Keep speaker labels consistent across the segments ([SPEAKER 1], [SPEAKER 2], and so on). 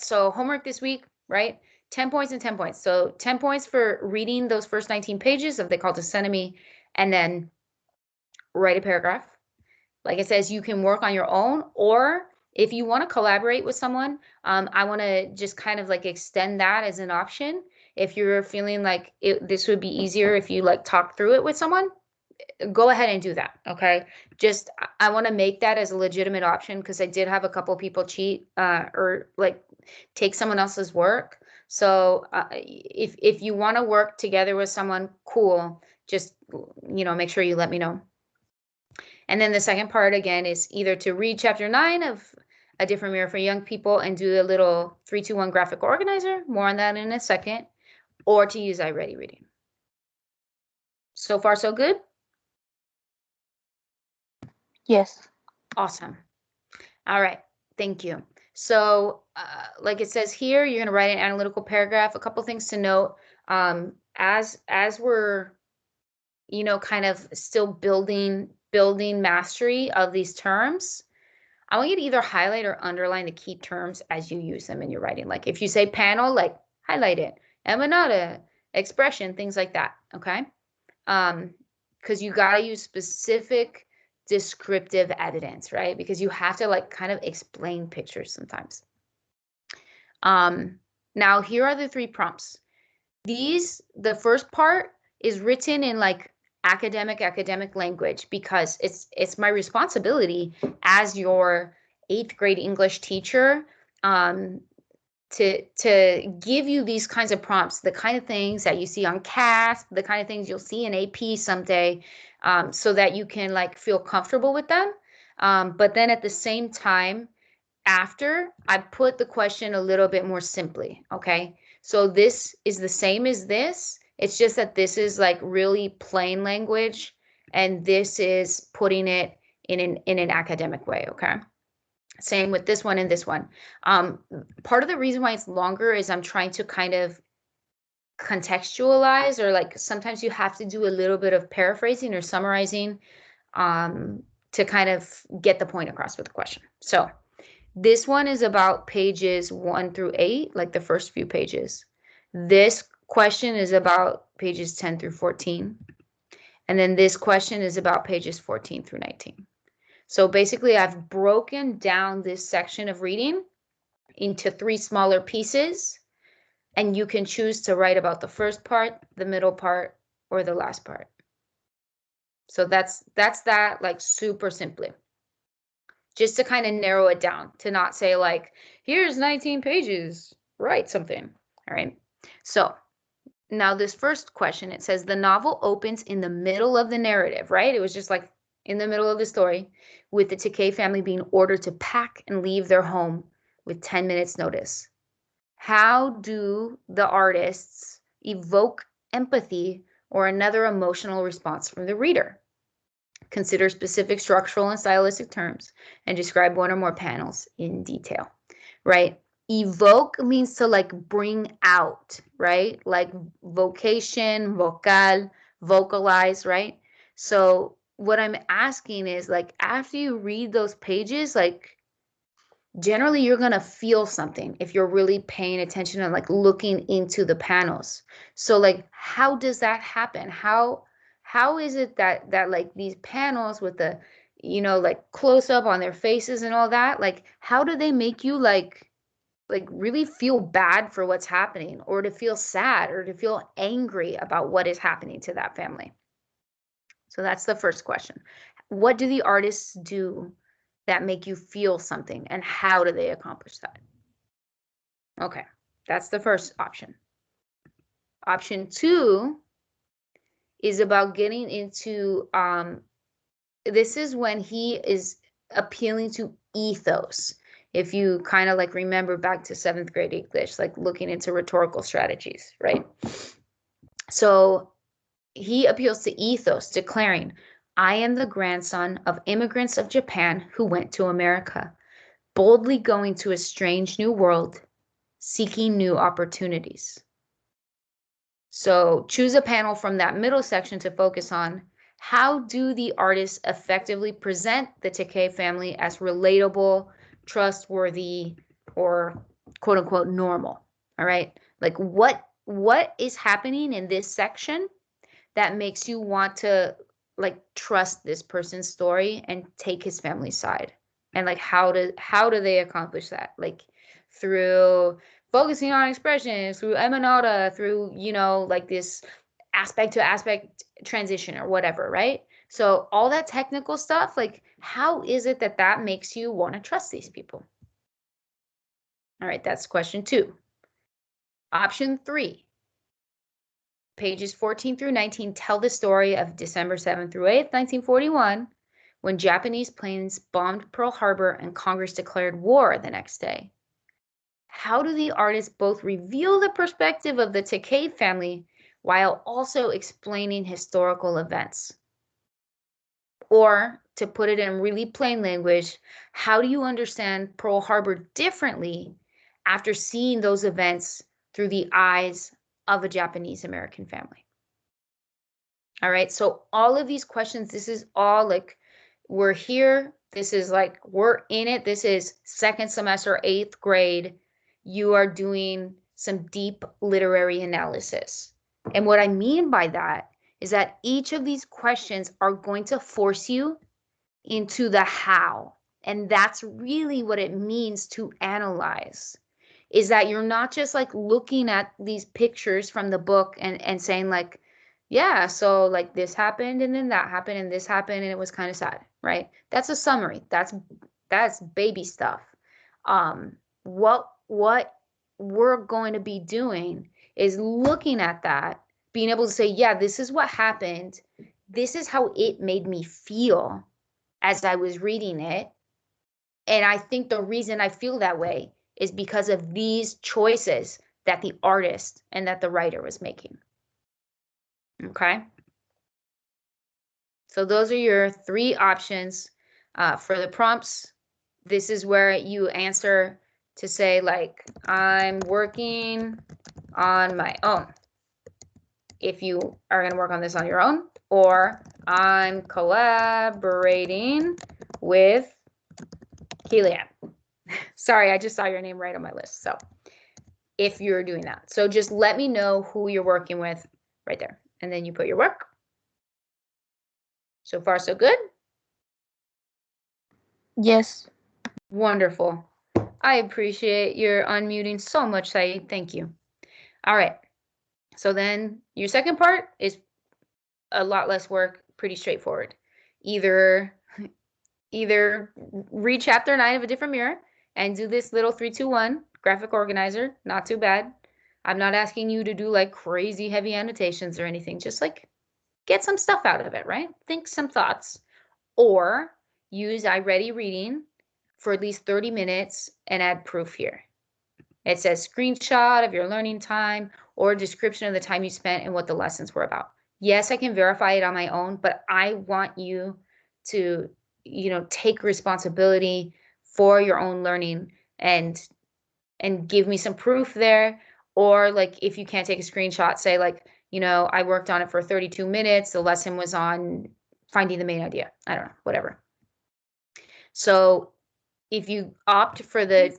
[SPEAKER 1] So homework this week, right? 10 points and 10 points. So 10 points for reading those first 19 pages of They Called to Send Me, and then write a paragraph. Like it says, you can work on your own, or if you want to collaborate with someone, I want to just kind of like extend that as an option. If you're feeling like this would be easier if you like talk through it with someone, go ahead and do that. Okay. Just, I want to make that as a legitimate option because I did have a couple people cheat or like take someone else's work. So if you want to work together with someone, cool. Just, make sure you let me know. And then the second part, again, is either to read chapter 9 of A Different Mirror for Young People and do a little 3-2-1 graphic organizer, more on that in a second, or to use iReady Reading. So far, so good?
[SPEAKER 2] Yes.
[SPEAKER 1] Awesome. All right. Thank you. So like it says here, you're going to write an analytical paragraph. A couple things to note. As we're, kind of still building mastery of these terms, I want you to either highlight or underline the key terms as you use them in your writing. Like if you say panel, like highlight it, emanada, expression, things like that. Okay. Because you got to use specific descriptive evidence, right? Because you have to like kind of explain pictures sometimes. Now here are the 3 prompts. The first part is written in like academic language because it's my responsibility as your 8th grade English teacher to give you these kinds of prompts, the kind of things that you see on CASP, the kind of things you'll see in AP someday, so that you can like feel comfortable with them. But then at the same time, after I put the question a little bit more simply, okay? So this is the same as this. It's just that this is like really plain language, and this is putting it in an academic way, okay? Same with this one and this one. Part of the reason why it's longer is I'm trying to kind of contextualize, or like sometimes you have to do a little bit of paraphrasing or summarizing to kind of get the point across with the question. So this one is about pages 1 through 8, like the first few pages. This question is about pages 10 through 14. And then this question is about pages 14 through 19. So basically, I've broken down this section of reading into 3 smaller pieces, and you can choose to write about the first part, the middle part, or the last part. So that's that, like super simply. Just to kind of narrow it down, to not say like, here's 19 pages, write something. All right. So now this first question, it says the novel opens in the middle of the narrative, right? It was just like in the middle of the story, with the Takei family being ordered to pack and leave their home with 10 minutes notice. How do the artists evoke empathy or another emotional response from the reader? Consider specific structural and stylistic terms and describe 1 or more panels in detail, right? Evoke means to like bring out, right? Like vocation, vocal, vocalize, right? So what I'm asking is like, after you read those pages, like generally you're going to feel something if you're really paying attention and like looking into the panels. So like, how does that happen? How is it that like these panels with the, like close up on their faces and all that, like how do they make you like really feel bad for what's happening, or to feel sad, or to feel angry about what is happening to that family? So that's the first question. What do the artists do that make you feel something, and how do they accomplish that? Okay, that's the first option. Option 2 is about getting into, this is when he is appealing to ethos. If you kind of like remember back to 7th grade English, like looking into rhetorical strategies, right? So he appeals to ethos, declaring, I am the grandson of immigrants of Japan who went to America, boldly going to a strange new world, seeking new opportunities. So choose a panel from that middle section to focus on. How do the artists effectively present the Takei family as relatable, trustworthy, or quote unquote normal. All right. Like what is happening in this section that makes you want to like trust this person's story and take his family's side? And like how do they accomplish that? Like through focusing on expressions, through emanata, through, like this aspect to aspect transition or whatever, right? So all that technical stuff, like how is it that that makes you want to trust these people? All right, that's question 2. Option 3, pages 14 through 19 tell the story of December 7th through 8th, 1941, when Japanese planes bombed Pearl Harbor and Congress declared war the next day. How do the artists both reveal the perspective of the Takei family while also explaining historical events? Or, to put it in really plain language, how do you understand Pearl Harbor differently after seeing those events through the eyes of a Japanese American family? All right, so all of these questions, this is all like, we're here. This is like, we're in it. This is second semester, 8th grade. You are doing some deep literary analysis. And what I mean by that is that each of these questions are going to force you into the how. And that's really what it means to analyze, is that you're not just like looking at these pictures from the book and saying like, yeah, so like this happened and then that happened and this happened and it was kind of sad, right? That's a summary. That's baby stuff. What we're going to be doing is looking at that, being able to say, yeah, this is what happened. This is how it made me feel as I was reading it. And I think the reason I feel that way is because of these choices that the artist and that the writer was making. Okay. So those are your 3 options for the prompts. This is where you answer to say like, I'm working on my own, if you are going to work on this on your own, or I'm collaborating with Keelian. Sorry, I just saw your name right on my list. So if you're doing that, so just let me know who you're working with right there. And then you put your work. So far, so good?
[SPEAKER 2] Yes.
[SPEAKER 1] Wonderful. I appreciate your unmuting so much, Saeed. Thank you. All right. So then your second part is a lot less work, pretty straightforward. Either read chapter 9 of A Different Mirror and do this little 3-2-1 graphic organizer. Not too bad. I'm not asking you to do like crazy heavy annotations or anything. Just like get some stuff out of it, right? Think some thoughts. Or use iReady Reading for at least 30 minutes and add proof here. It says screenshot of your learning time or description of the time you spent and what the lessons were about. Yes, I can verify it on my own, but I want you to, take responsibility for your own learning and give me some proof there. Or like, if you can't take a screenshot, say like, I worked on it for 32 minutes. The lesson was on finding the main idea. I don't know, whatever. So if you opt for the...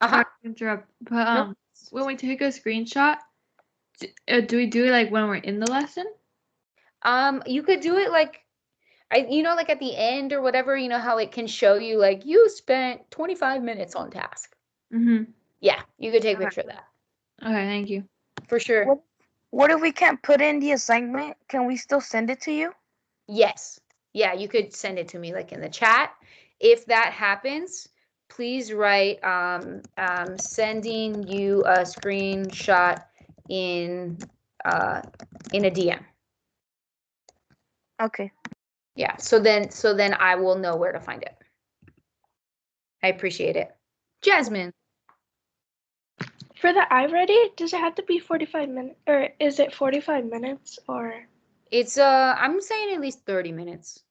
[SPEAKER 2] Sorry to interrupt, but
[SPEAKER 1] Nope.
[SPEAKER 2] when we take a screenshot, do we do it like when we're in the lesson?
[SPEAKER 1] You could do it like, like at the end or whatever, how it can show you like you spent 25 minutes on task.
[SPEAKER 2] Mm-hmm.
[SPEAKER 1] Yeah, you could take a picture of that.
[SPEAKER 2] Okay, thank you.
[SPEAKER 1] For sure.
[SPEAKER 3] What if we can't put in the assignment? Can we still send it to you?
[SPEAKER 1] Yes. Yeah, you could send it to me like in the chat. If that happens, please write sending you a screenshot in a DM.
[SPEAKER 3] Okay.
[SPEAKER 1] Yeah, so then I will know where to find it. I appreciate it. Jasmine.
[SPEAKER 4] For the iReady, does it have to be 45 minutes, or is it 45 minutes, or?
[SPEAKER 1] It's I'm saying at least 30 minutes.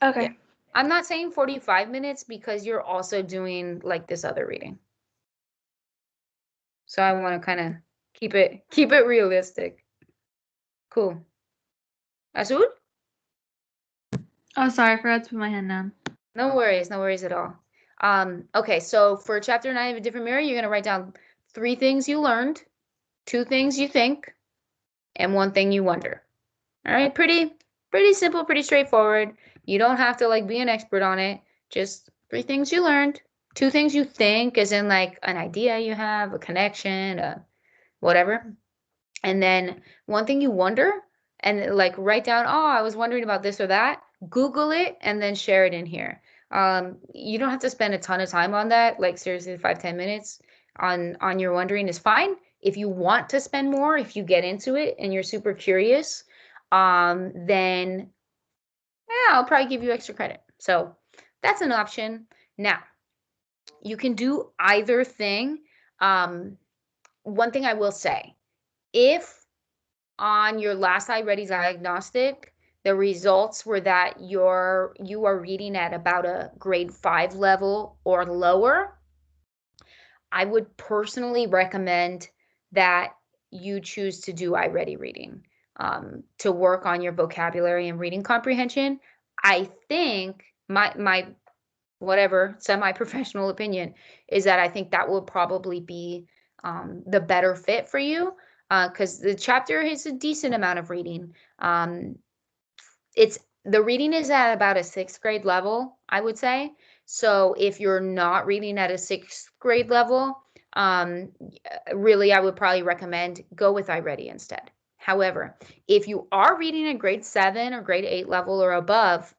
[SPEAKER 4] Okay.
[SPEAKER 1] Yeah. I'm not saying 45 minutes because you're also doing like this other reading. So I want to kind of keep it realistic. Cool. Asud?
[SPEAKER 2] Oh, sorry, I forgot to put my hand down.
[SPEAKER 1] No worries at all. Okay, so for chapter 9 of A Different Mirror, you're going to write down 3 things you learned, 2 things you think, and 1 thing you wonder. All right, pretty simple, pretty straightforward. You don't have to like be an expert on it. Just 3 things you learned, 2 things you think, as in like an idea you have, a connection, whatever. And then 1 thing you wonder, and like write down, oh, I was wondering about this or that. Google it and then share it in here. You don't have to spend a ton of time on that. Like seriously, 5-10 minutes on your wondering is fine. If you want to spend more, if you get into it and you're super curious, then yeah, I'll probably give you extra credit. So that's an option. Now, you can do either thing. One thing I will say, if on your last iReady diagnostic, the results were that you are reading at about a grade 5 level or lower, I would personally recommend that you choose to do iReady reading to work on your vocabulary and reading comprehension. I think my whatever semi-professional opinion is that I think that will probably be the better fit for you because the chapter is a decent amount of reading. The reading is at about a 6th grade level, I would say. So if you're not reading at a 6th grade level, really, I would probably recommend go with iReady instead. However, if you are reading a grade 7 or grade 8 level or above,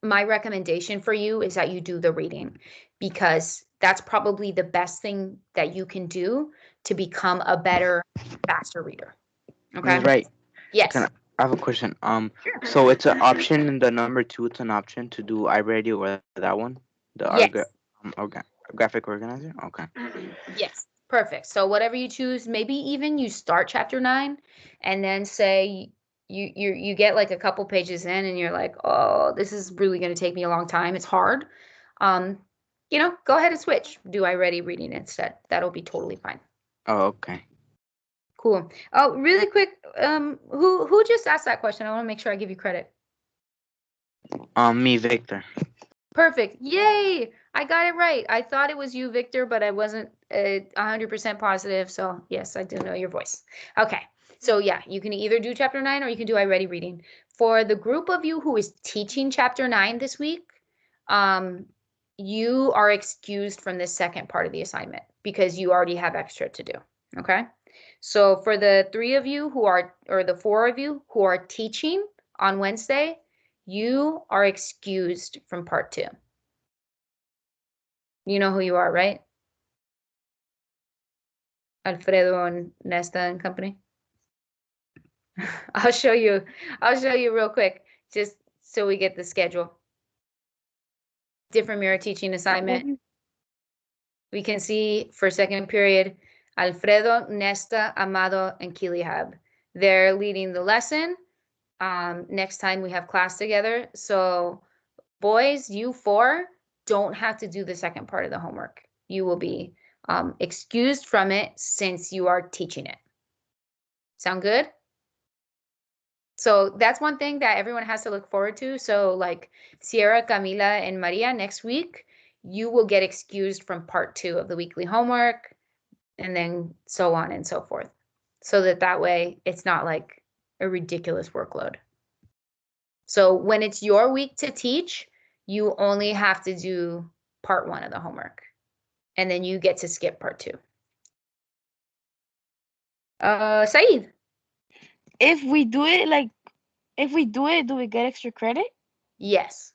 [SPEAKER 1] my recommendation for you is that you do the reading because that's probably the best thing that you can do to become a better, faster reader. Okay.
[SPEAKER 5] Ms. Right.
[SPEAKER 1] Yes.
[SPEAKER 5] I have a question.
[SPEAKER 1] Sure.
[SPEAKER 5] So it's an option in the number 2. It's an option to do iReady or that one, the
[SPEAKER 1] Yes.
[SPEAKER 5] graphic organizer. Okay.
[SPEAKER 1] Yes. Perfect. So whatever you choose, maybe even you start chapter 9 and then say you get like a couple pages in and you're like, oh, this is really going to take me a long time. It's hard. Go ahead and switch. Do iReady reading instead. That'll be totally fine.
[SPEAKER 5] Oh, okay.
[SPEAKER 1] Cool. Oh, really quick. Who just asked that question? I want to make sure I give you credit.
[SPEAKER 5] Me, Victor.
[SPEAKER 1] Perfect. Yay! I got it right. I thought it was you, Victor, but I wasn't 100% positive. So yes, I do know your voice. Okay. So yeah, you can either do chapter 9 or you can do iReady reading. For the group of you who is teaching chapter 9 this week, you are excused from this second part of the assignment because you already have extra to do. Okay. So for the 3 of you or the 4 of you who are teaching on Wednesday, you are excused from part 2. You know who you are, right? Alfredo and Nesta and company. I'll show you real quick, just so we get the schedule. Different mirror teaching assignment. We can see for second period, Alfredo, Nesta, Amado, and Kilihab. They're leading the lesson. Next time we have class together. So boys, you 4 don't have to do the second part of the homework. You will be excused from it since you are teaching it. Sound good? So that's one thing that everyone has to look forward to. So like Sierra, Camila, and Maria, next week, you will get excused from part 2 of the weekly homework and then so on and so forth. So that way it's not like a ridiculous workload. So when it's your week to teach, you only have to do part 1 of the homework. And then you get to skip part 2. Saeed.
[SPEAKER 3] If we do it, do we get extra credit?
[SPEAKER 1] Yes.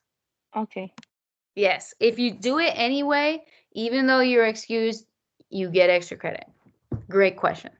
[SPEAKER 3] Okay.
[SPEAKER 1] Yes. If you do it anyway, even though you're excused, you get extra credit. Great question.